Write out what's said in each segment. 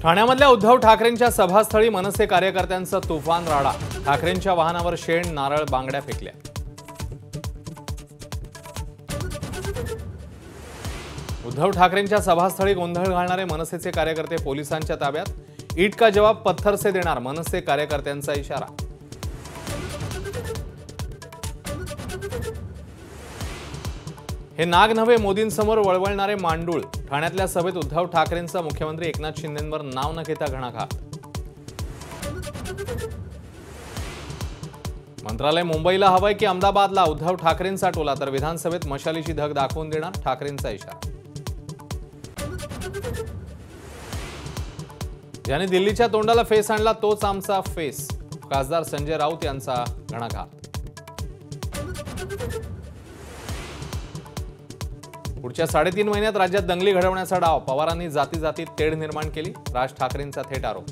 ठाण्यामधल्या उद्धव ठाकरेंच्या सभास्थळी मनसे कार्यकर्त्यांचा तुफान राडा। ठाकरेंच्या वाहनावर शेण, नारळ, बांगड्या फेकल्या। उद्धव ठाकरेंच्या सभास्थळी गोंधळ घालणारे मनसेचे कार्यकर्ते पोलिसांच्या ताब्यात। ईट का जवाब पत्थर से देणार, मनसे कार्यकर्त्यांचा इशारा। हे नाग नव्हे, मोदींसमोर वळवळणारे मांडूळ। ठाण्यातल्या सभेत उद्धव ठाकरेंचा मुख्यमंत्री एकनाथ शिंदेंवर नाव न घेता घणाघात। मंत्रालय मुंबईला हवंय की अहमदाबादला, उद्धव ठाकरेंचा टोला। तर विधानसभेत मशालीची धग दाखवून देणार, ठाकरेंचा इशारा। ज्याने दिल्लीच्या तोंडाला फेस आणला तोच आमचा फेस, खासदार संजय राऊत यांचा घणाघात। पुढच्या 3.5 महिन्यात राज्यात दंगली घडवण्याचा डाव, पवारांनी जाती जातीत तेढ निर्माण केली, राज ठाकरेंचा थेट आरोप।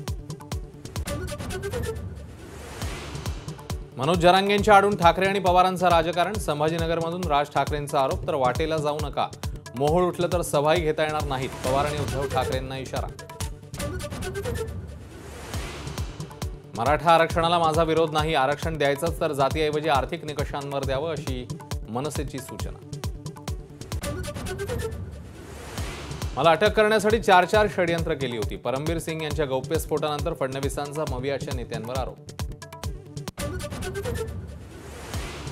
मनोज जरांगेंच्या आडून ठाकरे आणि पवारांचं राजकारण, संभाजीनगरमधून राज ठाकरेंचा आरोप। तर वाटेला जाऊ नका, मोहोळ उठलं तर सभाही घेता येणार नाहीत, पवार आणि उद्धव ठाकरेंना इशारा। मराठा आरक्षणाला माझा विरोध नाही, आरक्षण द्यायचंच तर जातीऐवजी आर्थिक निकषांवर द्यावं, अशी मनसेची सूचना। मला अटक करण्यासाठी 4 षडयंत्र केली होती, परमबीर सिंग यांच्या गौप्यस्फोटानंतर फडणवीसांचा मवियाच्या नेत्यांवर आरोप।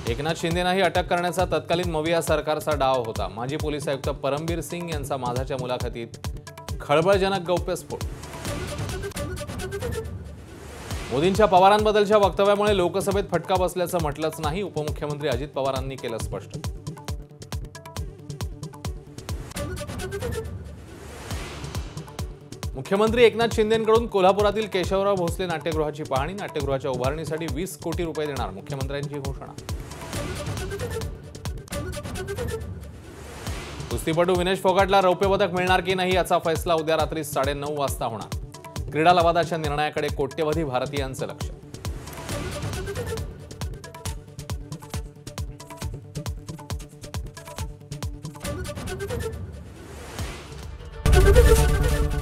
एकनाथ शिंदेनाही अटक करण्याचा तत्कालीन मविया सरकारचा डाव होता। माजी पोलीस आयुक्त परमबीर सिंग यांचा माझाच्या मुलाखतीत खळबळजनक गौप्यस्फोट। मोदींच्या पवारांबद्दलच्या वक्तव्यामुळे लोकसभेत फटका बसल्याचं म्हटलंच नाही, उपमुख्यमंत्री अजित पवारांनी केलं स्पष्ट। मुख्यमंत्री एकनाथ शिंदेंकडून कोल्हापुरातील केशवराव भोसले नाट्यगृहाची पाहणी, नाट्यगृहाच्या उभारणीसाठी 20 कोटी रुपये देणार, मुख्यमंत्र्यांची घोषणा। कुस्तीपटू विनेश फोगाटला रौप्य पदक मिळणार की नाही याचा फैसला उद्या रात्री 9:30 वाजता होणार। क्रीडा लवादाच्या निर्णयाकडे कोट्यवधी भारतीयांचं लक्ष।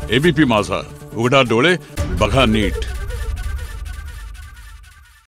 एबीपी माझा, उघडा डोळे बघा नीट।